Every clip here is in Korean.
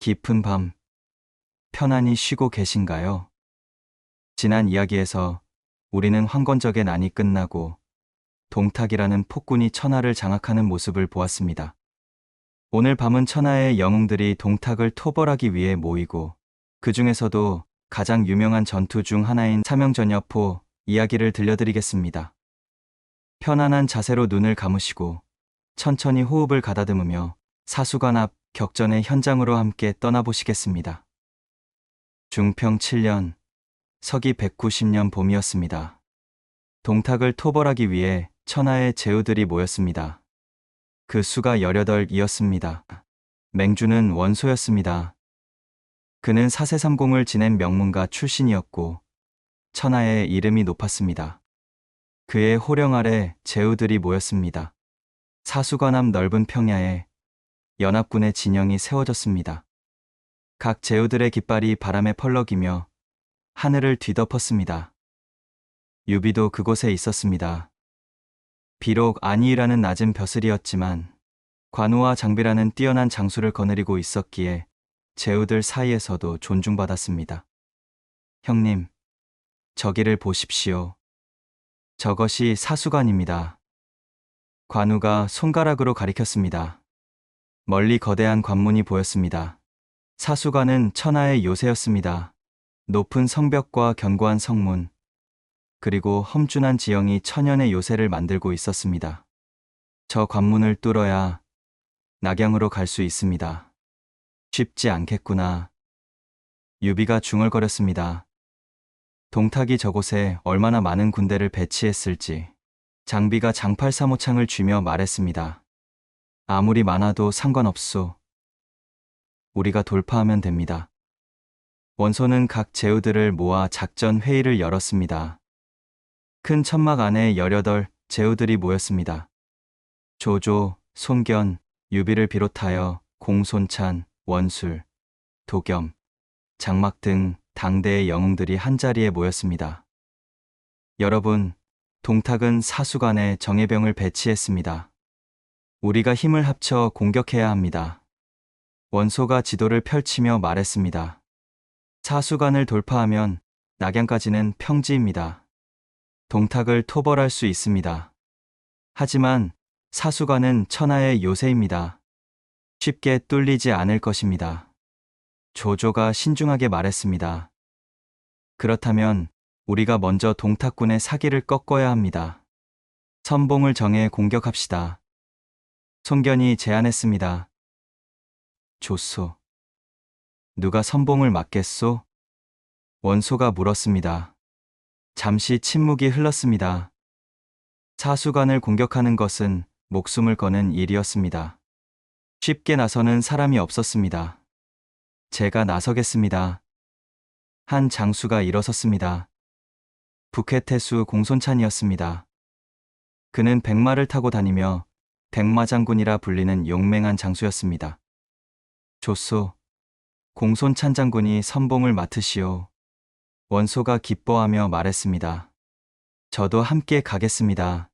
깊은 밤, 편안히 쉬고 계신가요? 지난 이야기에서 우리는 황건적의 난이 끝나고 동탁이라는 폭군이 천하를 장악하는 모습을 보았습니다. 오늘 밤은 천하의 영웅들이 동탁을 토벌하기 위해 모이고 그 중에서도 가장 유명한 전투 중 하나인 사명전야포 이야기를 들려드리겠습니다. 편안한 자세로 눈을 감으시고 천천히 호흡을 가다듬으며 사수관 앞 격전의 현장으로 함께 떠나보시겠습니다. 중평 7년, 서기 190년 봄이었습니다. 동탁을 토벌하기 위해 천하의 제후들이 모였습니다. 그 수가 18이었습니다. 맹주는 원소였습니다. 그는 사세삼공을 지낸 명문가 출신이었고 천하의 이름이 높았습니다. 그의 호령 아래 제후들이 모였습니다. 사수관 앞 넓은 평야에 연합군의 진영이 세워졌습니다. 각 제후들의 깃발이 바람에 펄럭이며 하늘을 뒤덮었습니다. 유비도 그곳에 있었습니다. 비록 안이라는 낮은 벼슬이었지만 관우와 장비라는 뛰어난 장수를 거느리고 있었기에 제후들 사이에서도 존중받았습니다. 형님, 저기를 보십시오. 저것이 사수관입니다. 관우가 손가락으로 가리켰습니다. 멀리 거대한 관문이 보였습니다. 사수관은 천하의 요새였습니다. 높은 성벽과 견고한 성문, 그리고 험준한 지형이 천연의 요새를 만들고 있었습니다. 저 관문을 뚫어야 낙양으로 갈 수 있습니다. 쉽지 않겠구나. 유비가 중얼거렸습니다. 동탁이 저곳에 얼마나 많은 군대를 배치했을지. 장비가 장팔 사모창을 쥐며 말했습니다. 아무리 많아도 상관없소. 우리가 돌파하면 됩니다. 원소는 각 제후들을 모아 작전 회의를 열었습니다. 큰 천막 안에 18 제후들이 모였습니다. 조조, 손견, 유비를 비롯하여 공손찬, 원술, 도겸, 장막 등 당대의 영웅들이 한자리에 모였습니다. 여러분, 동탁은 사수관에 정예병을 배치했습니다. 우리가 힘을 합쳐 공격해야 합니다. 원소가 지도를 펼치며 말했습니다. 사수관을 돌파하면 낙양까지는 평지입니다. 동탁을 토벌할 수 있습니다. 하지만 사수관은 천하의 요새입니다. 쉽게 뚫리지 않을 것입니다. 조조가 신중하게 말했습니다. 그렇다면 우리가 먼저 동탁군의 사기를 꺾어야 합니다. 선봉을 정해 공격합시다. 손견이 제안했습니다. 좋소. 누가 선봉을 막겠소? 원소가 물었습니다. 잠시 침묵이 흘렀습니다. 사수관을 공격하는 것은 목숨을 거는 일이었습니다. 쉽게 나서는 사람이 없었습니다. 제가 나서겠습니다. 한 장수가 일어섰습니다. 북해태수 공손찬이었습니다. 그는 백마를 타고 다니며 백마장군이라 불리는 용맹한 장수였습니다. 좋소. 공손찬 장군이 선봉을 맡으시오. 원소가 기뻐하며 말했습니다. 저도 함께 가겠습니다.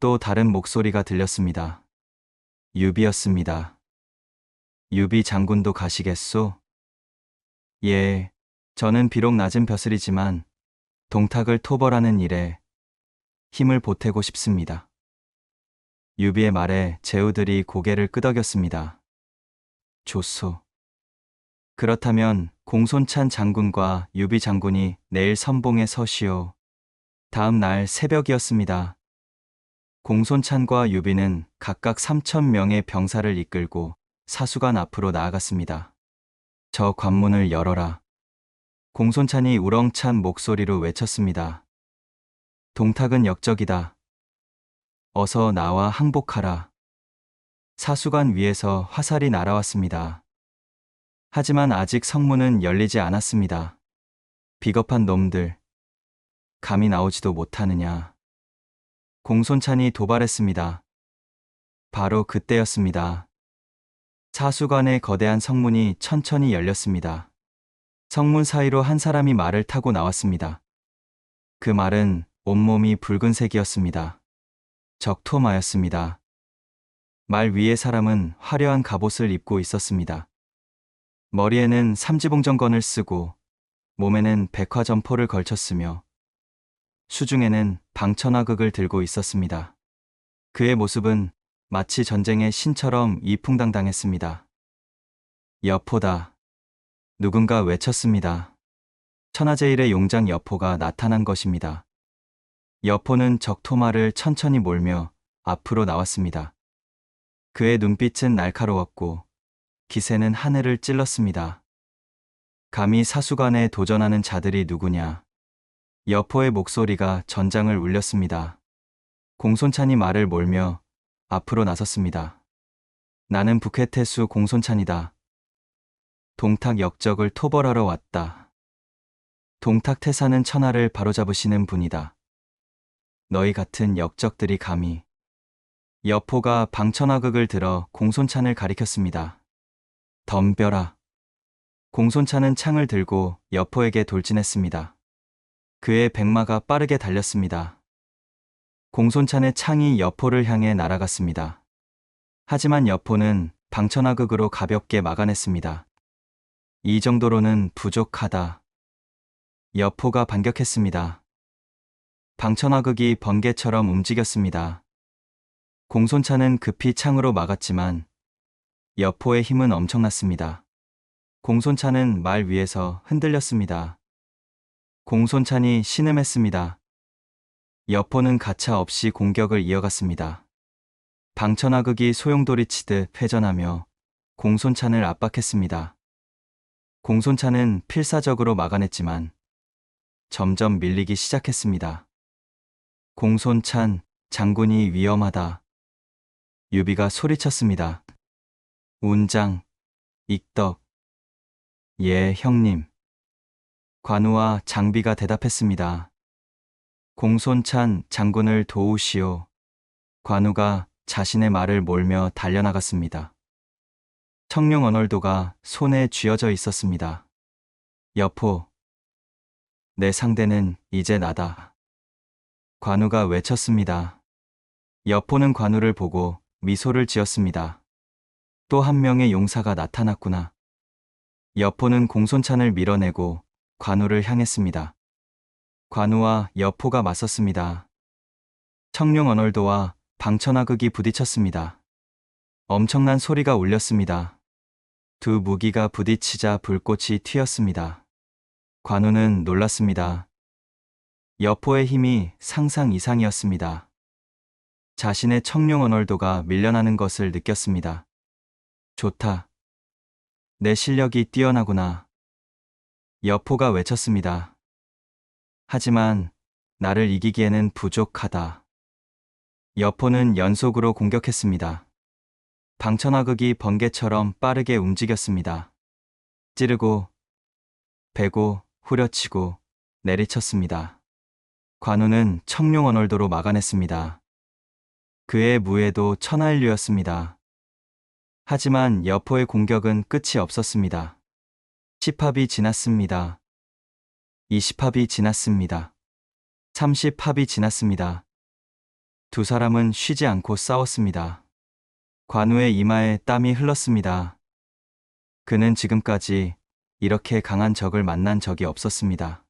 또 다른 목소리가 들렸습니다. 유비였습니다. 유비 장군도 가시겠소? 예, 저는 비록 낮은 벼슬이지만 동탁을 토벌하는 일에 힘을 보태고 싶습니다. 유비의 말에 제후들이 고개를 끄덕였습니다. 좋소. 그렇다면 공손찬 장군과 유비 장군이 내일 선봉에 서시오. 다음 날 새벽이었습니다. 공손찬과 유비는 각각 3,000명의 병사를 이끌고 사수관 앞으로 나아갔습니다. 저 관문을 열어라. 공손찬이 우렁찬 목소리로 외쳤습니다. 동탁은 역적이다. 어서 나와 항복하라. 사수관 위에서 화살이 날아왔습니다. 하지만 아직 성문은 열리지 않았습니다. 비겁한 놈들, 감히 나오지도 못하느냐. 공손찬이 도발했습니다. 바로 그때였습니다. 사수관의 거대한 성문이 천천히 열렸습니다. 성문 사이로 한 사람이 말을 타고 나왔습니다. 그 말은 온몸이 붉은색이었습니다. 적토마였습니다. 말 위의 사람은 화려한 갑옷을 입고 있었습니다. 머리에는 삼지봉정건을 쓰고 몸에는 백화점포를 걸쳤으며 수중에는 방천화극을 들고 있었습니다. 그의 모습은 마치 전쟁의 신처럼 이풍당당했습니다. 여포다. 누군가 외쳤습니다. 천하제일의 용장 여포가 나타난 것입니다. 여포는 적토마를 천천히 몰며 앞으로 나왔습니다. 그의 눈빛은 날카로웠고 기세는 하늘을 찔렀습니다. 감히 사수관에 도전하는 자들이 누구냐? 여포의 목소리가 전장을 울렸습니다. 공손찬이 말을 몰며 앞으로 나섰습니다. 나는 북해태수 공손찬이다. 동탁 역적을 토벌하러 왔다. 동탁 태사는 천하를 바로잡으시는 분이다. 너희 같은 역적들이 감히. 여포가 방천화극을 들어 공손찬을 가리켰습니다. 덤벼라. 공손찬은 창을 들고 여포에게 돌진했습니다. 그의 백마가 빠르게 달렸습니다. 공손찬의 창이 여포를 향해 날아갔습니다. 하지만 여포는 방천화극으로 가볍게 막아냈습니다. 이 정도로는 부족하다. 여포가 반격했습니다. 방천화극이 번개처럼 움직였습니다. 공손찬은 급히 창으로 막았지만 여포의 힘은 엄청났습니다. 공손찬은 말 위에서 흔들렸습니다. 공손찬이 신음했습니다. 여포는 가차 없이 공격을 이어갔습니다. 방천화극이 소용돌이치듯 회전하며 공손찬을 압박했습니다. 공손찬은 필사적으로 막아냈지만 점점 밀리기 시작했습니다. 공손찬, 장군이 위험하다. 유비가 소리쳤습니다. 운장, 익덕. 예, 형님. 관우와 장비가 대답했습니다. 공손찬 장군을 도우시오. 관우가 자신의 말을 몰며 달려나갔습니다. 청룡 언월도가 손에 쥐어져 있었습니다. 여포. 내 상대는 이제 나다. 관우가 외쳤습니다. 여포는 관우를 보고 미소를 지었습니다. 또 한 명의 용사가 나타났구나. 여포는 공손찬을 밀어내고 관우를 향했습니다. 관우와 여포가 맞섰습니다. 청룡 언월도와 방천화극이 부딪혔습니다. 엄청난 소리가 울렸습니다. 두 무기가 부딪히자 불꽃이 튀었습니다. 관우는 놀랐습니다. 여포의 힘이 상상 이상이었습니다. 자신의 청룡 언월도가 밀려나는 것을 느꼈습니다. 좋다. 내 실력이 뛰어나구나. 여포가 외쳤습니다. 하지만 나를 이기기에는 부족하다. 여포는 연속으로 공격했습니다. 방천화극이 번개처럼 빠르게 움직였습니다. 찌르고, 베고, 후려치고, 내리쳤습니다. 관우는 청룡 언월도로 막아냈습니다. 그의 무예도 천하인류였습니다. 하지만 여포의 공격은 끝이 없었습니다. 10합이 지났습니다. 20합이 지났습니다. 30합이 지났습니다. 두 사람은 쉬지 않고 싸웠습니다. 관우의 이마에 땀이 흘렀습니다. 그는 지금까지 이렇게 강한 적을 만난 적이 없었습니다.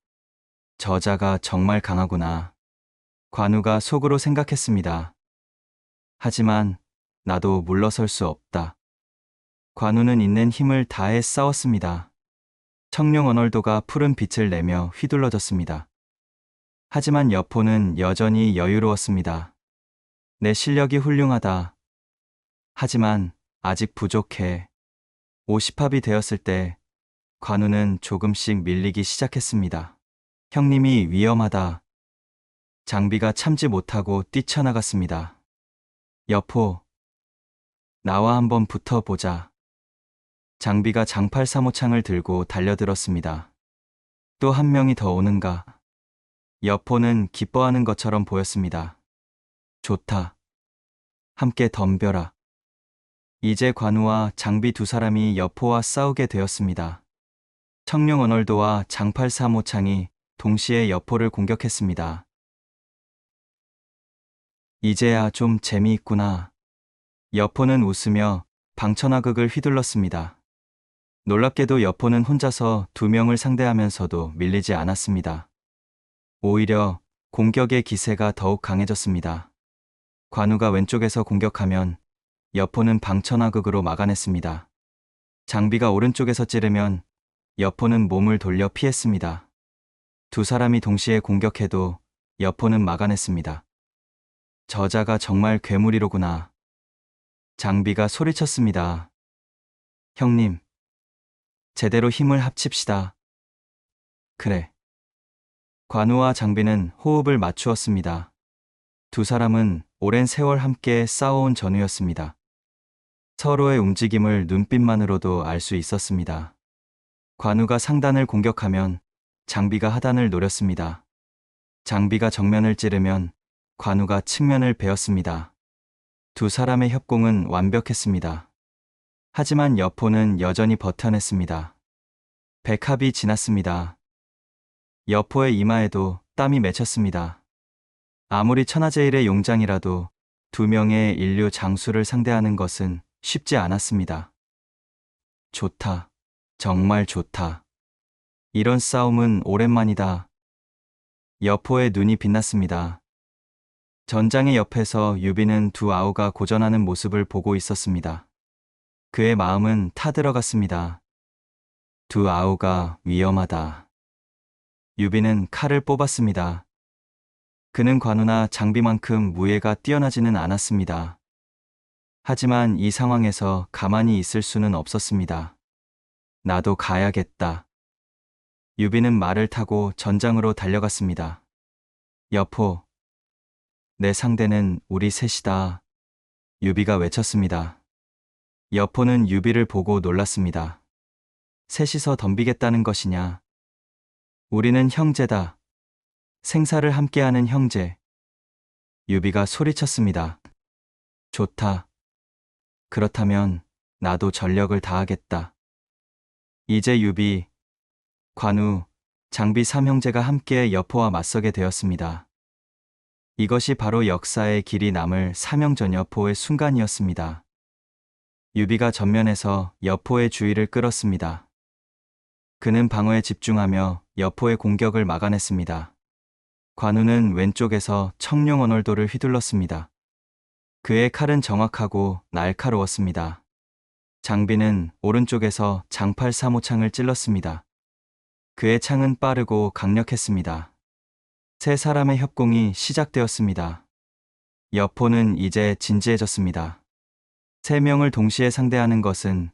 저자가 정말 강하구나. 관우가 속으로 생각했습니다. 하지만 나도 물러설 수 없다. 관우는 있는 힘을 다해 싸웠습니다. 청룡 언월도가 푸른 빛을 내며 휘둘러졌습니다. 하지만 여포는 여전히 여유로웠습니다. 내 실력이 훌륭하다. 하지만 아직 부족해. 50합이 되었을 때 관우는 조금씩 밀리기 시작했습니다. 형님이 위험하다. 장비가 참지 못하고 뛰쳐나갔습니다. 여포, 나와 한번 붙어보자. 장비가 장팔 사모창을 들고 달려들었습니다. 또 한 명이 더 오는가? 여포는 기뻐하는 것처럼 보였습니다. 좋다. 함께 덤벼라. 이제 관우와 장비 두 사람이 여포와 싸우게 되었습니다. 청룡 언월도와 장팔 사모창이 동시에 여포를 공격했습니다. 이제야 좀 재미있구나. 여포는 웃으며 방천화극을 휘둘렀습니다. 놀랍게도 여포는 혼자서 2명을 상대하면서도 밀리지 않았습니다. 오히려 공격의 기세가 더욱 강해졌습니다. 관우가 왼쪽에서 공격하면 여포는 방천하극으로 막아냈습니다. 장비가 오른쪽에서 찌르면 여포는 몸을 돌려 피했습니다. 두 사람이 동시에 공격해도 여포는 막아냈습니다. 저자가 정말 괴물이로구나. 장비가 소리쳤습니다. 형님, 제대로 힘을 합칩시다. 그래. 관우와 장비는 호흡을 맞추었습니다. 두 사람은 오랜 세월 함께 싸워온 전우였습니다. 서로의 움직임을 눈빛만으로도 알 수 있었습니다. 관우가 상단을 공격하면 장비가 하단을 노렸습니다. 장비가 정면을 찌르면 관우가 측면을 베었습니다. 두 사람의 협공은 완벽했습니다. 하지만 여포는 여전히 버텨냈습니다. 백합이 지났습니다. 여포의 이마에도 땀이 맺혔습니다. 아무리 천하제일의 용장이라도 2명의 인류 장수를 상대하는 것은 쉽지 않았습니다. 좋다. 정말 좋다. 이런 싸움은 오랜만이다. 여포의 눈이 빛났습니다. 전장의 옆에서 유비는 두 아우가 고전하는 모습을 보고 있었습니다. 그의 마음은 타들어갔습니다. 두 아우가 위험하다. 유비는 칼을 뽑았습니다. 그는 관우나 장비만큼 무예가 뛰어나지는 않았습니다. 하지만 이 상황에서 가만히 있을 수는 없었습니다. 나도 가야겠다. 유비는 말을 타고 전장으로 달려갔습니다. 여포, 내 상대는 우리 셋이다. 유비가 외쳤습니다. 여포는 유비를 보고 놀랐습니다. 셋이서 덤비겠다는 것이냐? 우리는 형제다. 생사를 함께하는 형제. 유비가 소리쳤습니다. 좋다. 그렇다면 나도 전력을 다하겠다. 이제 유비, 관우, 장비 3형제가 함께 여포와 맞서게 되었습니다. 이것이 바로 역사의 길이 남을 사명전여포의 순간이었습니다. 유비가 전면에서 여포의 주의를 끌었습니다. 그는 방어에 집중하며 여포의 공격을 막아냈습니다. 관우는 왼쪽에서 청룡 언월도를 휘둘렀습니다. 그의 칼은 정확하고 날카로웠습니다. 장비는 오른쪽에서 장팔 3호창을 찔렀습니다. 그의 창은 빠르고 강력했습니다. 세 사람의 협공이 시작되었습니다. 여포는 이제 진지해졌습니다. 3명을 동시에 상대하는 것은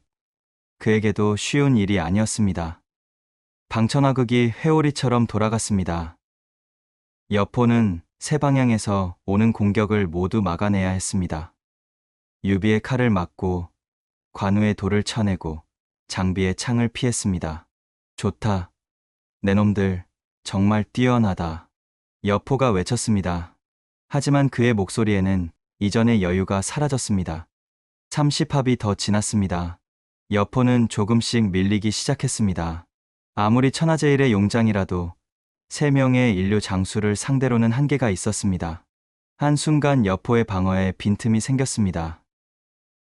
그에게도 쉬운 일이 아니었습니다. 방천하극이 회오리처럼 돌아갔습니다. 여포는 세 방향에서 오는 공격을 모두 막아내야 했습니다. 유비의 칼을 막고 관우의 돌을 쳐내고 장비의 창을 피했습니다. 좋다. 내 놈들 정말 뛰어나다. 여포가 외쳤습니다. 하지만 그의 목소리에는 이전의 여유가 사라졌습니다. 30합이 더 지났습니다. 여포는 조금씩 밀리기 시작했습니다. 아무리 천하제일의 용장이라도 3명의 인류 장수를 상대로는 한계가 있었습니다. 한순간 여포의 방어에 빈틈이 생겼습니다.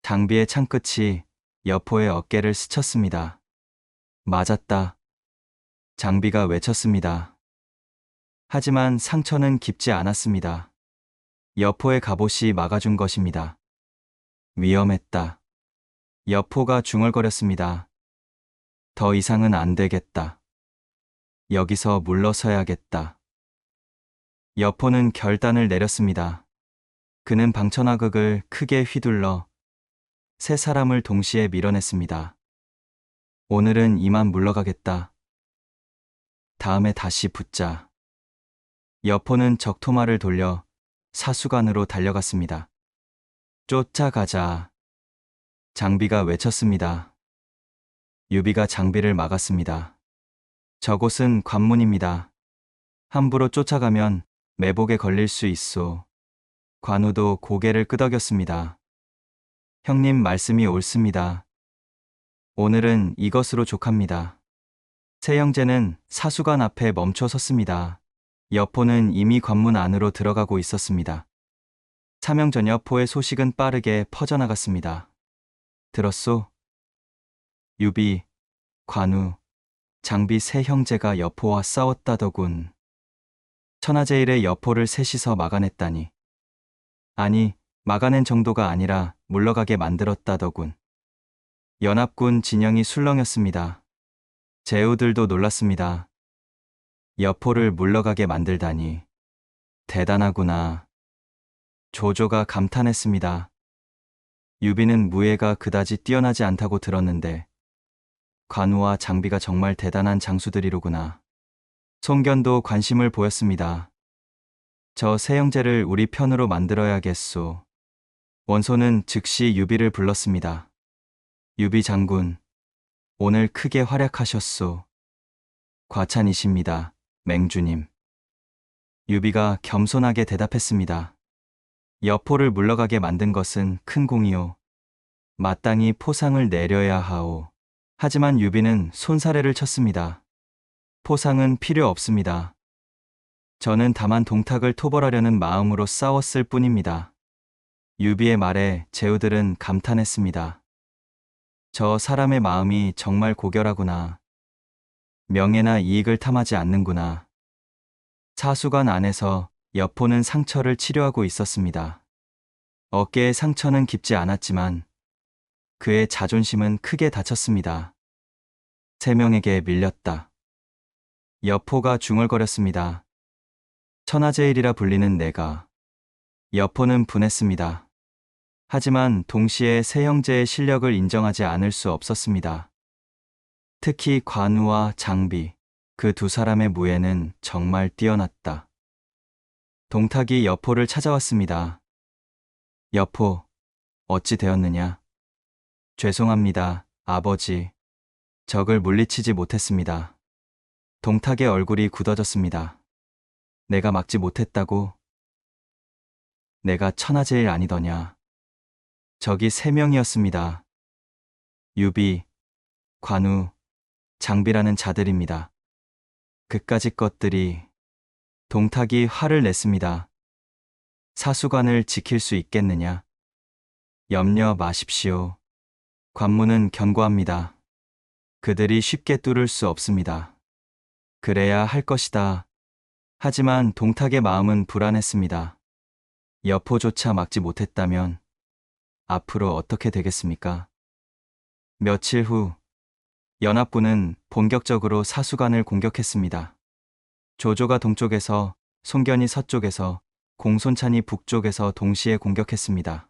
장비의 창끝이 여포의 어깨를 스쳤습니다. 맞았다. 장비가 외쳤습니다. 하지만 상처는 깊지 않았습니다. 여포의 갑옷이 막아준 것입니다. 위험했다. 여포가 중얼거렸습니다. 더 이상은 안 되겠다. 여기서 물러서야겠다. 여포는 결단을 내렸습니다. 그는 방천하극을 크게 휘둘러 세 사람을 동시에 밀어냈습니다. 오늘은 이만 물러가겠다. 다음에 다시 붙자. 여포는 적토마를 돌려 사수관으로 달려갔습니다. 쫓아가자. 장비가 외쳤습니다. 유비가 장비를 막았습니다. 저곳은 관문입니다. 함부로 쫓아가면 매복에 걸릴 수 있소. 관우도 고개를 끄덕였습니다. 형님 말씀이 옳습니다. 오늘은 이것으로 족합니다. 세 형제는 사수관 앞에 멈춰 섰습니다. 여포는 이미 관문 안으로 들어가고 있었습니다. 사명전 여포의 소식은 빠르게 퍼져나갔습니다. 들었소? 유비, 관우, 장비 세 형제가 여포와 싸웠다더군. 천하제일의 여포를 셋이서 막아냈다니. 아니, 막아낸 정도가 아니라 물러가게 만들었다더군. 연합군 진영이 술렁였습니다. 제후들도 놀랐습니다. 여포를 물러가게 만들다니. 대단하구나. 조조가 감탄했습니다. 유비는 무예가 그다지 뛰어나지 않다고 들었는데 관우와 장비가 정말 대단한 장수들이로구나. 송견도 관심을 보였습니다. 저 세 형제를 우리 편으로 만들어야겠소. 원소는 즉시 유비를 불렀습니다. 유비 장군, 오늘 크게 활약하셨소. 과찬이십니다, 맹주님. 유비가 겸손하게 대답했습니다. 여포를 물러가게 만든 것은 큰 공이요. 마땅히 포상을 내려야 하오. 하지만 유비는 손사래를 쳤습니다. 포상은 필요 없습니다. 저는 다만 동탁을 토벌하려는 마음으로 싸웠을 뿐입니다. 유비의 말에 제후들은 감탄했습니다. 저 사람의 마음이 정말 고결하구나. 명예나 이익을 탐하지 않는구나. 사수관 안에서 여포는 상처를 치료하고 있었습니다. 어깨의 상처는 깊지 않았지만 그의 자존심은 크게 다쳤습니다. 세 명에게 밀렸다. 여포가 중얼거렸습니다. 천하제일이라 불리는 내가. 여포는 분했습니다. 하지만 동시에 세 형제의 실력을 인정하지 않을 수 없었습니다. 특히 관우와 장비, 그 두 사람의 무예는 정말 뛰어났다. 동탁이 여포를 찾아왔습니다. 여포, 어찌 되었느냐? 죄송합니다, 아버지. 적을 물리치지 못했습니다. 동탁의 얼굴이 굳어졌습니다. 내가 막지 못했다고? 내가 천하제일 아니더냐? 적이 세 명이었습니다. 유비, 관우, 장비라는 자들입니다. 그까짓 것들이. 동탁이 화를 냈습니다. 사수관을 지킬 수 있겠느냐? 염려 마십시오. 관문은 견고합니다. 그들이 쉽게 뚫을 수 없습니다. 그래야 할 것이다. 하지만 동탁의 마음은 불안했습니다. 여포조차 막지 못했다면 앞으로 어떻게 되겠습니까? 며칠 후 연합군은 본격적으로 사수관을 공격했습니다. 조조가 동쪽에서, 송견이 서쪽에서, 공손찬이 북쪽에서 동시에 공격했습니다.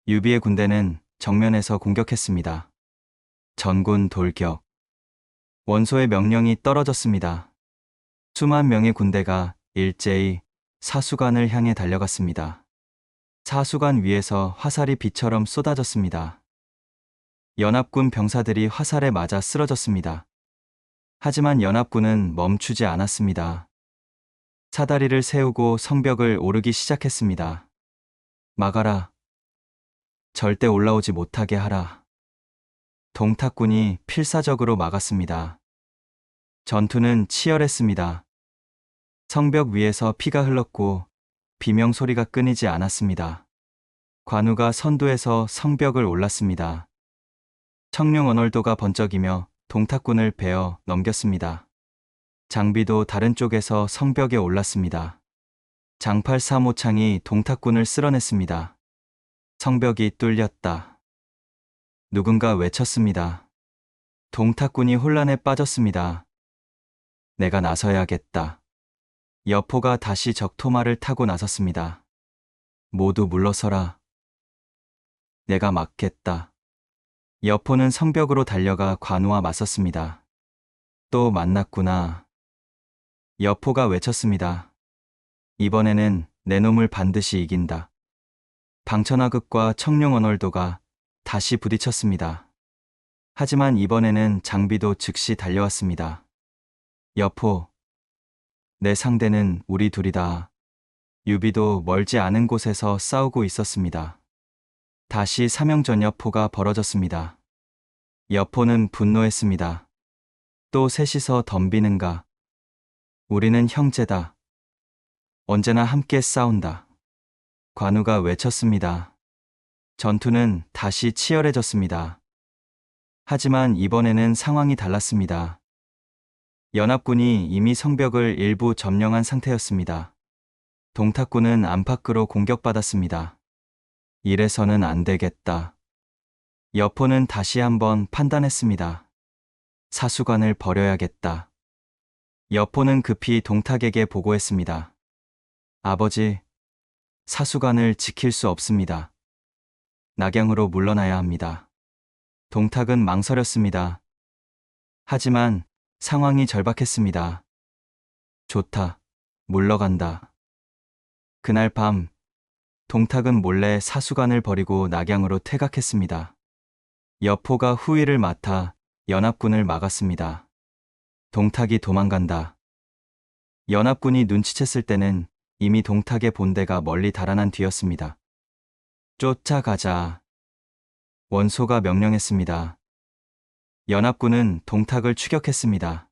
유비의 군대는 정면에서 공격했습니다. 전군 돌격. 원소의 명령이 떨어졌습니다. 수만 명의 군대가 일제히 사수관을 향해 달려갔습니다. 사수관 위에서 화살이 비처럼 쏟아졌습니다. 연합군 병사들이 화살에 맞아 쓰러졌습니다. 하지만 연합군은 멈추지 않았습니다. 사다리를 세우고 성벽을 오르기 시작했습니다. 막아라. 절대 올라오지 못하게 하라. 동탁군이 필사적으로 막았습니다. 전투는 치열했습니다. 성벽 위에서 피가 흘렀고 비명 소리가 끊이지 않았습니다. 관우가 선두에서 성벽을 올랐습니다. 청룡 언월도가 번쩍이며 동탁군을 베어 넘겼습니다. 장비도 다른 쪽에서 성벽에 올랐습니다. 장팔 사모창이 동탁군을 쓸어냈습니다. 성벽이 뚫렸다. 누군가 외쳤습니다. 동탁군이 혼란에 빠졌습니다. 내가 나서야겠다. 여포가 다시 적토마를 타고 나섰습니다. 모두 물러서라. 내가 막겠다. 여포는 성벽으로 달려가 관우와 맞섰습니다. 또 만났구나. 여포가 외쳤습니다. 이번에는 내 놈을 반드시 이긴다. 방천하극과 청룡언월도가 다시 부딪혔습니다. 하지만 이번에는 장비도 즉시 달려왔습니다. 여포, 내 상대는 우리 둘이다. 유비도 멀지 않은 곳에서 싸우고 있었습니다. 다시 사명전여포가 벌어졌습니다. 여포는 분노했습니다. 또 셋이서 덤비는가? 우리는 형제다. 언제나 함께 싸운다. 관우가 외쳤습니다. 전투는 다시 치열해졌습니다. 하지만 이번에는 상황이 달랐습니다. 연합군이 이미 성벽을 일부 점령한 상태였습니다. 동탁군은 안팎으로 공격받았습니다. 이래서는 안 되겠다. 여포는 다시 한번 판단했습니다. 사수관을 버려야겠다. 여포는 급히 동탁에게 보고했습니다. 아버지, 사수관을 지킬 수 없습니다. 낙양으로 물러나야 합니다. 동탁은 망설였습니다. 하지만 상황이 절박했습니다. 좋다. 물러간다. 그날 밤, 동탁은 몰래 사수관을 버리고 낙양으로 퇴각했습니다. 여포가 후위를 맡아 연합군을 막았습니다. 동탁이 도망간다. 연합군이 눈치챘을 때는 이미 동탁의 본대가 멀리 달아난 뒤였습니다. 쫓아가자. 원소가 명령했습니다. 연합군은 동탁을 추격했습니다.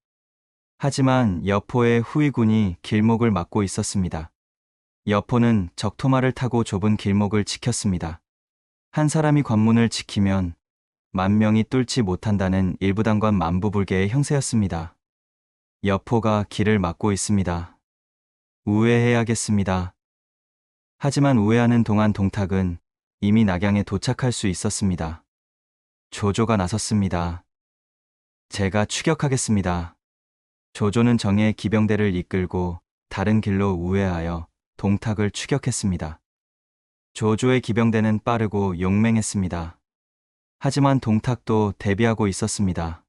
하지만 여포의 후위군이 길목을 막고 있었습니다. 여포는 적토마를 타고 좁은 길목을 지켰습니다. 한 사람이 관문을 지키면 10,000명이 뚫지 못한다는 일부단관 만부불개의 형세였습니다. 여포가 길을 막고 있습니다. 우회해야겠습니다. 하지만 우회하는 동안 동탁은 이미 낙양에 도착할 수 있었습니다. 조조가 나섰습니다. 제가 추격하겠습니다. 조조는 정예 기병대를 이끌고 다른 길로 우회하여 동탁을 추격했습니다. 조조의 기병대는 빠르고 용맹했습니다. 하지만 동탁도 대비하고 있었습니다.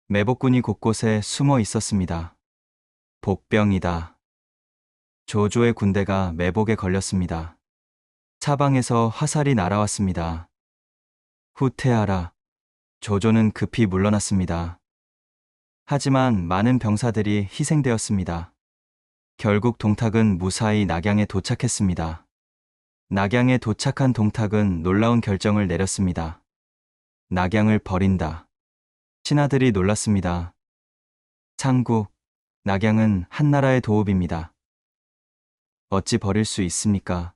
매복군이 곳곳에 숨어 있었습니다. 복병이다. 조조의 군대가 매복에 걸렸습니다. 사방에서 화살이 날아왔습니다. 후퇴하라. 조조는 급히 물러났습니다. 하지만 많은 병사들이 희생되었습니다. 결국 동탁은 무사히 낙양에 도착했습니다. 낙양에 도착한 동탁은 놀라운 결정을 내렸습니다. 낙양을 버린다. 신하들이 놀랐습니다. 상국, 낙양은 한나라의 도읍입니다. 어찌 버릴 수 있습니까?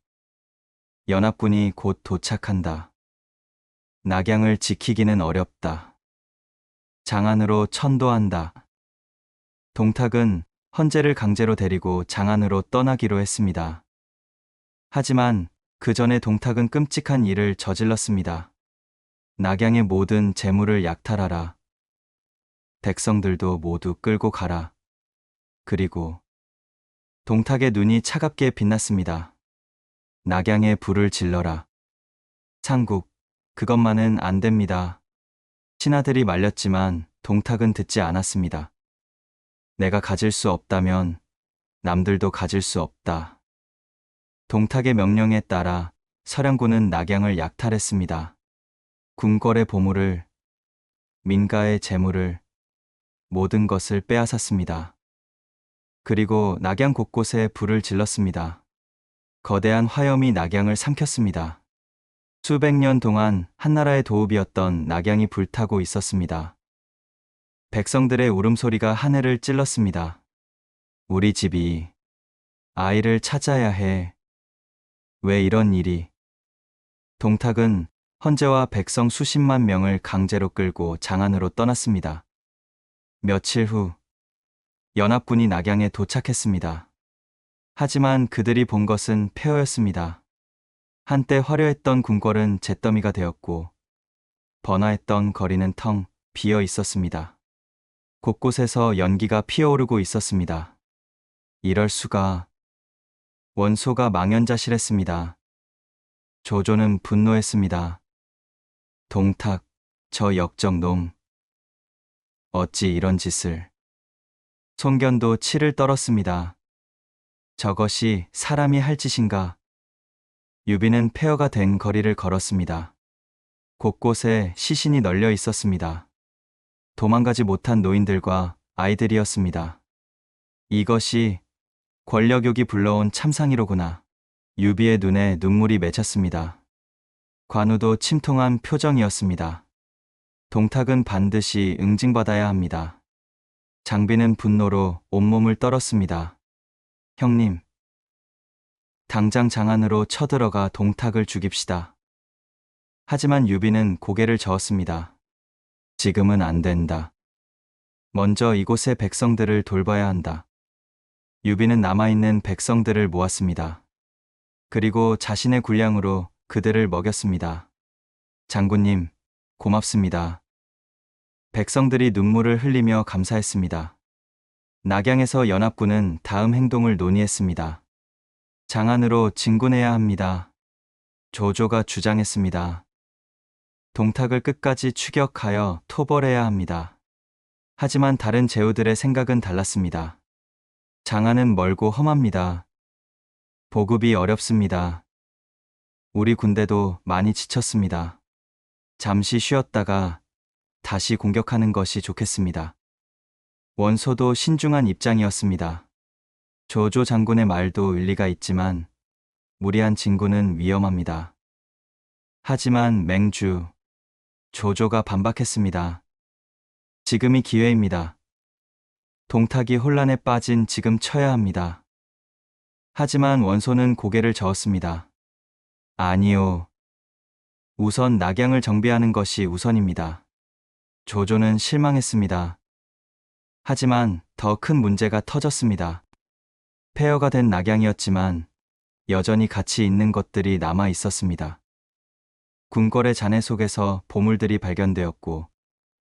연합군이 곧 도착한다. 낙양을 지키기는 어렵다. 장안으로 천도한다. 동탁은 헌제를 강제로 데리고 장안으로 떠나기로 했습니다. 하지만 그 전에 동탁은 끔찍한 일을 저질렀습니다. 낙양의 모든 재물을 약탈하라. 백성들도 모두 끌고 가라. 그리고 동탁의 눈이 차갑게 빛났습니다. 낙양에 불을 질러라. 상국, 그것만은 안 됩니다. 신하들이 말렸지만 동탁은 듣지 않았습니다. 내가 가질 수 없다면 남들도 가질 수 없다. 동탁의 명령에 따라 서량군은 낙양을 약탈했습니다. 궁궐의 보물을, 민가의 재물을, 모든 것을 빼앗았습니다. 그리고 낙양 곳곳에 불을 질렀습니다. 거대한 화염이 낙양을 삼켰습니다. 수백 년 동안 한나라의 도읍이었던 낙양이 불타고 있었습니다. 백성들의 울음소리가 하늘을 찔렀습니다. 우리 집이 아이를 찾아야 해. 왜 이런 일이? 동탁은 헌제와 백성 수십만 명을 강제로 끌고 장안으로 떠났습니다. 며칠 후 연합군이 낙양에 도착했습니다. 하지만 그들이 본 것은 폐허였습니다. 한때 화려했던 궁궐은 잿더미가 되었고 번화했던 거리는 텅 비어 있었습니다. 곳곳에서 연기가 피어오르고 있었습니다. 이럴 수가. 원소가 망연자실했습니다. 조조는 분노했습니다. 동탁, 저 역적놈. 어찌 이런 짓을. 손견도 치를 떨었습니다. 저것이 사람이 할 짓인가. 유비는 폐허가 된 거리를 걸었습니다. 곳곳에 시신이 널려 있었습니다. 도망가지 못한 노인들과 아이들이었습니다. 이것이 권력욕이 불러온 참상이로구나. 유비의 눈에 눈물이 맺혔습니다. 관우도 침통한 표정이었습니다. 동탁은 반드시 응징받아야 합니다. 장비는 분노로 온몸을 떨었습니다. 형님, 당장 장안으로 쳐들어가 동탁을 죽입시다. 하지만 유비는 고개를 저었습니다. 지금은 안 된다. 먼저 이곳의 백성들을 돌봐야 한다. 유비는 남아있는 백성들을 모았습니다. 그리고 자신의 군량으로 그들을 먹였습니다. 장군님, 고맙습니다. 백성들이 눈물을 흘리며 감사했습니다. 낙양에서 연합군은 다음 행동을 논의했습니다. 장안으로 진군해야 합니다. 조조가 주장했습니다. 동탁을 끝까지 추격하여 토벌해야 합니다. 하지만 다른 제후들의 생각은 달랐습니다. 장안은 멀고 험합니다. 보급이 어렵습니다. 우리 군대도 많이 지쳤습니다. 잠시 쉬었다가 다시 공격하는 것이 좋겠습니다. 원소도 신중한 입장이었습니다. 조조 장군의 말도 일리가 있지만 무리한 진군은 위험합니다. 하지만 맹주, 조조가 반박했습니다. 지금이 기회입니다. 동탁이 혼란에 빠진 지금 쳐야 합니다. 하지만 원소는 고개를 저었습니다. 아니요. 우선 낙양을 정비하는 것이 우선입니다. 조조는 실망했습니다. 하지만 더 큰 문제가 터졌습니다. 폐허가 된 낙양이었지만 여전히 가치 있는 것들이 남아 있었습니다. 궁궐의 잔해 속에서 보물들이 발견되었고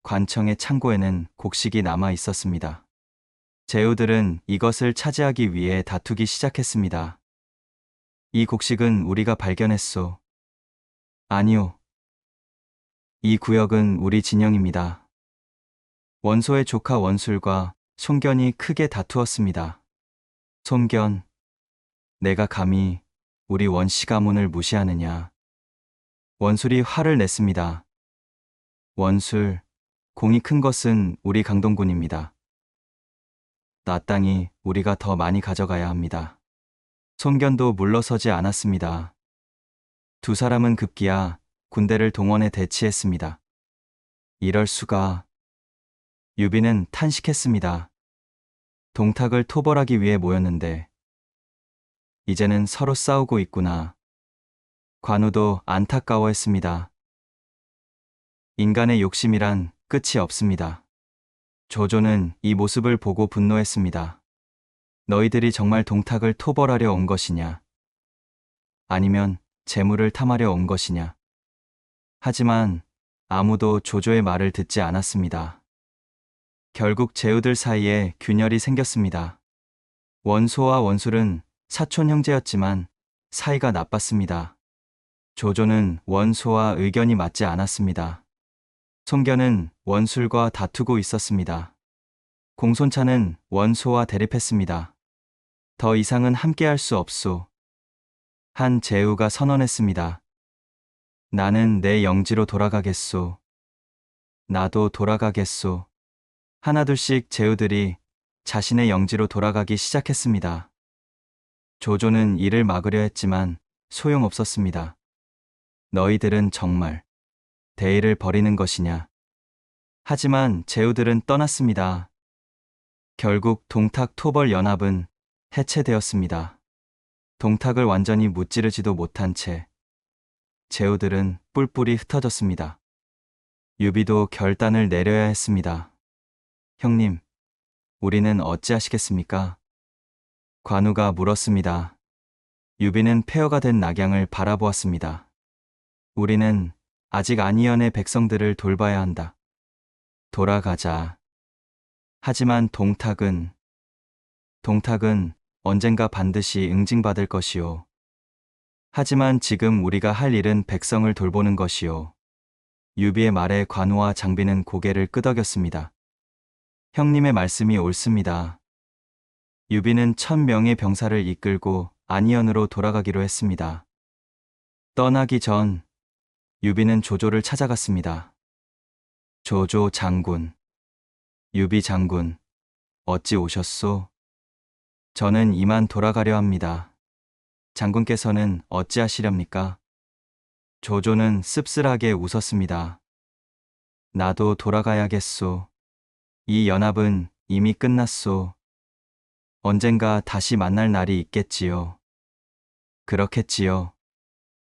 관청의 창고에는 곡식이 남아 있었습니다. 제후들은 이것을 차지하기 위해 다투기 시작했습니다. 이 곡식은 우리가 발견했소. 아니요. 이 구역은 우리 진영입니다. 원소의 조카 원술과 손견이 크게 다투었습니다. 손견, 내가 감히 우리 원씨 가문을 무시하느냐. 원술이 화를 냈습니다. 원술, 공이 큰 것은 우리 강동군입니다. 나 땅이 우리가 더 많이 가져가야 합니다. 손견도 물러서지 않았습니다. 두 사람은 급기야 군대를 동원해 대치했습니다. 이럴 수가. 유비는 탄식했습니다. 동탁을 토벌하기 위해 모였는데 이제는 서로 싸우고 있구나. 관우도 안타까워했습니다. 인간의 욕심이란 끝이 없습니다. 조조는 이 모습을 보고 분노했습니다. 너희들이 정말 동탁을 토벌하려 온 것이냐? 아니면 재물을 탐하려 온 것이냐? 하지만 아무도 조조의 말을 듣지 않았습니다. 결국 제후들 사이에 균열이 생겼습니다. 원소와 원술은 사촌 형제였지만 사이가 나빴습니다. 조조는 원소와 의견이 맞지 않았습니다. 손견은 원술과 다투고 있었습니다. 공손차는 원소와 대립했습니다. 더 이상은 함께할 수 없소. 한 제후가 선언했습니다. 나는 내 영지로 돌아가겠소. 나도 돌아가겠소. 하나둘씩 제후들이 자신의 영지로 돌아가기 시작했습니다. 조조는 이를 막으려 했지만 소용없었습니다. 너희들은 정말 대의를 버리는 것이냐. 하지만 제후들은 떠났습니다. 결국 동탁 토벌 연합은 해체되었습니다. 동탁을 완전히 무찌르지도 못한 채 제후들은 뿔뿔이 흩어졌습니다. 유비도 결단을 내려야 했습니다. 형님, 우리는 어찌하시겠습니까? 관우가 물었습니다. 유비는 폐허가 된 낙양을 바라보았습니다. 우리는 아직 안희연의 백성들을 돌봐야 한다. 돌아가자. 하지만 동탁은 언젠가 반드시 응징받을 것이오. 하지만 지금 우리가 할 일은 백성을 돌보는 것이오. 유비의 말에 관우와 장비는 고개를 끄덕였습니다. 형님의 말씀이 옳습니다. 유비는 1000명의 병사를 이끌고 안희연으로 돌아가기로 했습니다. 떠나기 전 유비는 조조를 찾아갔습니다. 조조 장군, 유비 장군, 어찌 오셨소? 저는 이만 돌아가려 합니다. 장군께서는 어찌하시렵니까? 조조는 씁쓸하게 웃었습니다. 나도 돌아가야겠소. 이 연합은 이미 끝났소. 언젠가 다시 만날 날이 있겠지요. 그렇겠지요.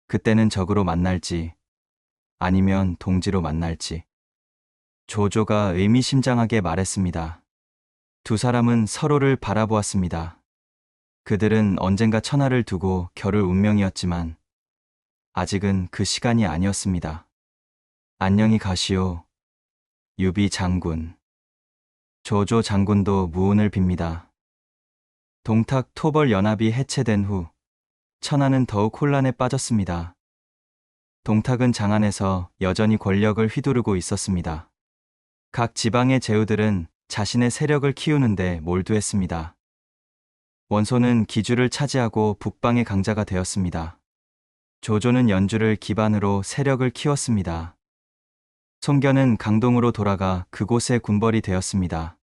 그때는 적으로 만날지, 아니면 동지로 만날지. 조조가 의미심장하게 말했습니다. 두 사람은 서로를 바라보았습니다. 그들은 언젠가 천하를 두고 겨룰 운명이었지만 아직은 그 시간이 아니었습니다. 안녕히 가시오, 유비 장군. 조조 장군도 무운을 빕니다. 동탁 토벌 연합이 해체된 후 천하는 더욱 혼란에 빠졌습니다. 동탁은 장안에서 여전히 권력을 휘두르고 있었습니다. 각 지방의 제후들은 자신의 세력을 키우는데 몰두했습니다. 원소는 기주를 차지하고 북방의 강자가 되었습니다. 조조는 연주를 기반으로 세력을 키웠습니다. 송견은 강동으로 돌아가 그곳의 군벌이 되었습니다.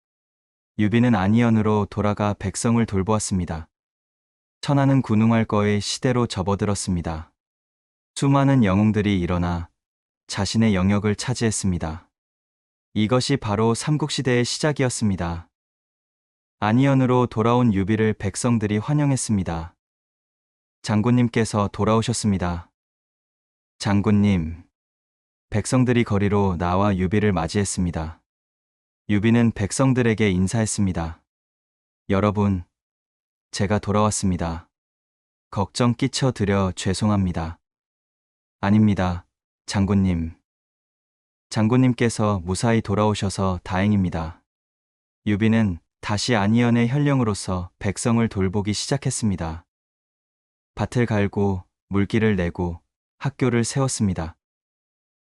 유비는 안희연으로 돌아가 백성을 돌보았습니다. 천하는 군웅할 거의 시대로 접어들었습니다. 수많은 영웅들이 일어나 자신의 영역을 차지했습니다. 이것이 바로 삼국시대의 시작이었습니다. 안희연으로 돌아온 유비를 백성들이 환영했습니다. 장군님께서 돌아오셨습니다. 장군님. 백성들이 거리로 나와 유비를 맞이했습니다. 유비는 백성들에게 인사했습니다. 여러분, 제가 돌아왔습니다. 걱정 끼쳐드려 죄송합니다. 아닙니다, 장군님. 장군님께서 무사히 돌아오셔서 다행입니다. 유비는 다시 안희연의 현령으로서 백성을 돌보기 시작했습니다. 밭을 갈고 물기를 내고 학교를 세웠습니다.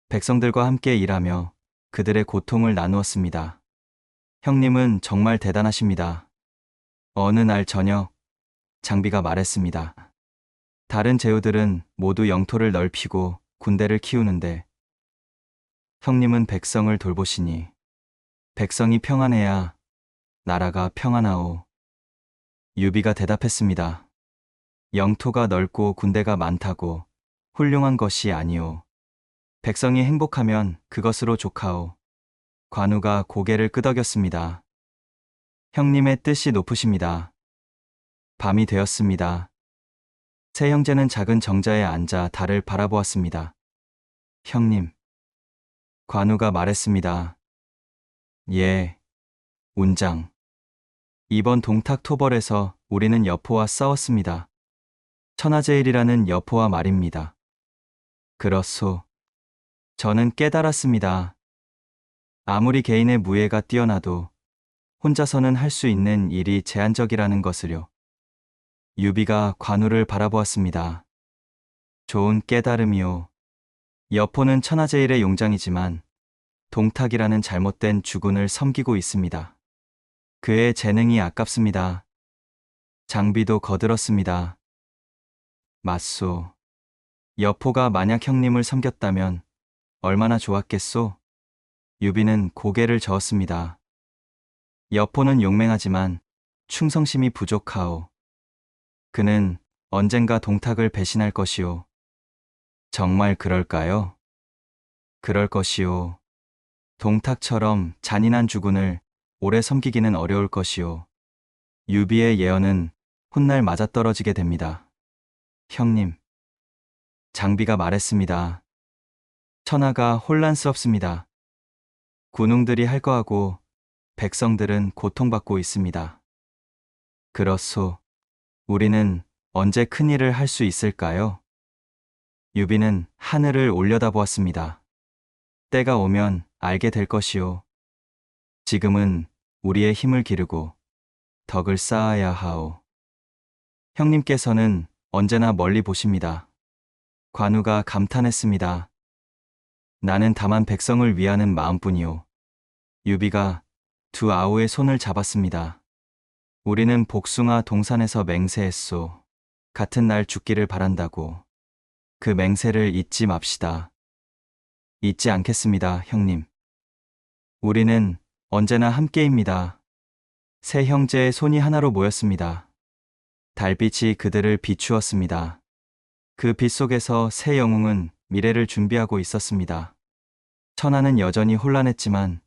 백성들과 함께 일하며 그들의 고통을 나누었습니다. 형님은 정말 대단하십니다. 어느 날 저녁, 장비가 말했습니다. 다른 제후들은 모두 영토를 넓히고 군대를 키우는데 형님은 백성을 돌보시니 백성이 평안해야 나라가 평안하오. 유비가 대답했습니다. 영토가 넓고 군대가 많다고 훌륭한 것이 아니오. 백성이 행복하면 그것으로 족하오. 관우가 고개를 끄덕였습니다. 형님의 뜻이 높으십니다. 밤이 되었습니다. 세 형제는 작은 정자에 앉아 달을 바라보았습니다. 형님. 관우가 말했습니다. 예, 운장. 이번 동탁 토벌에서 우리는 여포와 싸웠습니다. 천하제일이라는 여포와 말입니다. 그렇소. 저는 깨달았습니다. 아무리 개인의 무예가 뛰어나도 혼자서는 할 수 있는 일이 제한적이라는 것을요. 유비가 관우를 바라보았습니다. 좋은 깨달음이요. 여포는 천하제일의 용장이지만 동탁이라는 잘못된 주군을 섬기고 있습니다. 그의 재능이 아깝습니다. 장비도 거들었습니다. 맞소. 여포가 만약 형님을 섬겼다면 얼마나 좋았겠소? 유비는 고개를 저었습니다. 여포는 용맹하지만 충성심이 부족하오. 그는 언젠가 동탁을 배신할 것이오. 정말 그럴까요? 그럴 것이오. 동탁처럼 잔인한 주군을 오래 섬기기는 어려울 것이오. 유비의 예언은 훗날 맞아떨어지게 됩니다. 형님. 장비가 말했습니다. 천하가 혼란스럽습니다. 군웅들이 할 거하고 백성들은 고통받고 있습니다. 그렇소. 우리는 언제 큰일을 할 수 있을까요? 유비는 하늘을 올려다보았습니다. 때가 오면 알게 될 것이오. 지금은 우리의 힘을 기르고 덕을 쌓아야 하오. 형님께서는 언제나 멀리 보십니다. 관우가 감탄했습니다. 나는 다만 백성을 위하는 마음뿐이오. 유비가 두 아우의 손을 잡았습니다. 우리는 복숭아 동산에서 맹세했소. 같은 날 죽기를 바란다고. 그 맹세를 잊지 맙시다. 잊지 않겠습니다, 형님. 우리는 언제나 함께입니다. 세 형제의 손이 하나로 모였습니다. 달빛이 그들을 비추었습니다. 그 빛 속에서 세 영웅은 미래를 준비하고 있었습니다. 천하는 여전히 혼란했지만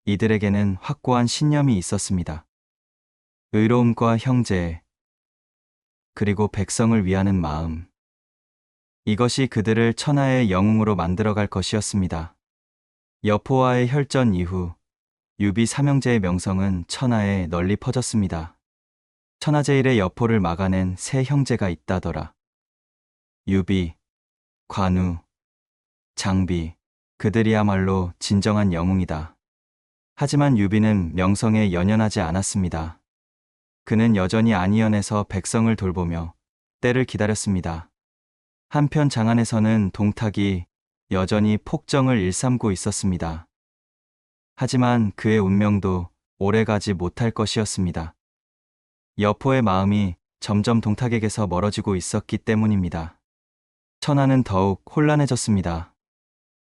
이들에게는 확고한 신념이 있었습니다. 의로움과 형제, 그리고 백성을 위하는 마음. 이것이 그들을 천하의 영웅으로 만들어갈 것이었습니다. 여포와의 혈전 이후 유비 삼형제의 명성은 천하에 널리 퍼졌습니다. 천하제일의 여포를 막아낸 세 형제가 있다더라. 유비, 관우, 장비, 그들이야말로 진정한 영웅이다. 하지만 유비는 명성에 연연하지 않았습니다. 그는 여전히 안희연에서 백성을 돌보며 때를 기다렸습니다. 한편 장안에서는 동탁이 여전히 폭정을 일삼고 있었습니다. 하지만 그의 운명도 오래가지 못할 것이었습니다. 여포의 마음이 점점 동탁에게서 멀어지고 있었기 때문입니다. 천하는 더욱 혼란해졌습니다.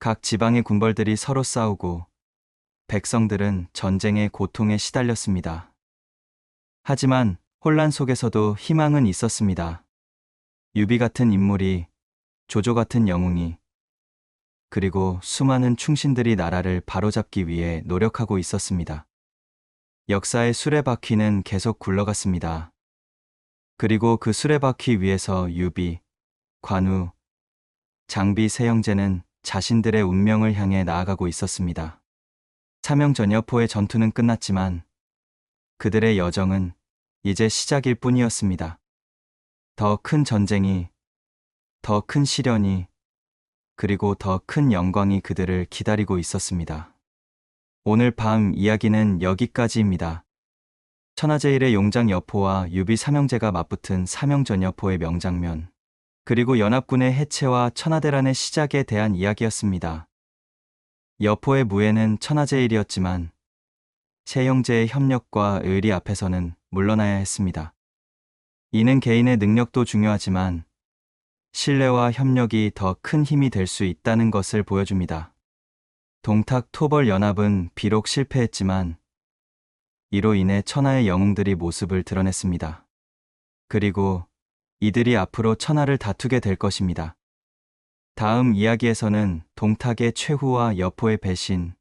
각 지방의 군벌들이 서로 싸우고 백성들은 전쟁의 고통에 시달렸습니다. 하지만 혼란 속에서도 희망은 있었습니다. 유비 같은 인물이, 조조 같은 영웅이, 그리고 수많은 충신들이 나라를 바로잡기 위해 노력하고 있었습니다. 역사의 수레바퀴는 계속 굴러갔습니다. 그리고 그 수레바퀴 위에서 유비, 관우, 장비 세 형제는 자신들의 운명을 향해 나아가고 있었습니다. 사명전여포의 전투는 끝났지만 그들의 여정은 이제 시작일 뿐이었습니다. 더 큰 전쟁이, 더 큰 시련이, 그리고 더 큰 영광이 그들을 기다리고 있었습니다. 오늘 밤 이야기는 여기까지입니다. 천하제일의 용장 여포와 유비 삼형제가 맞붙은 사명전여포의 명장면, 그리고 연합군의 해체와 천하대란의 시작에 대한 이야기였습니다. 여포의 무예는 천하제일이었지만 세 형제의 협력과 의리 앞에서는 물러나야 했습니다. 이는 개인의 능력도 중요하지만 신뢰와 협력이 더 큰 힘이 될 수 있다는 것을 보여줍니다. 동탁 토벌 연합은 비록 실패했지만 이로 인해 천하의 영웅들이 모습을 드러냈습니다. 그리고 이들이 앞으로 천하를 다투게 될 것입니다. 다음 이야기에서는 동탁의 최후와 여포의 배신,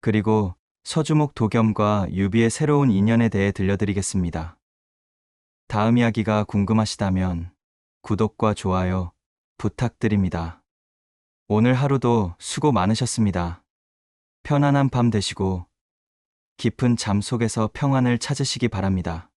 그리고 서주목 도겸과 유비의 새로운 인연에 대해 들려드리겠습니다. 다음 이야기가 궁금하시다면 구독과 좋아요 부탁드립니다. 오늘 하루도 수고 많으셨습니다. 편안한 밤 되시고 깊은 잠 속에서 평안을 찾으시기 바랍니다.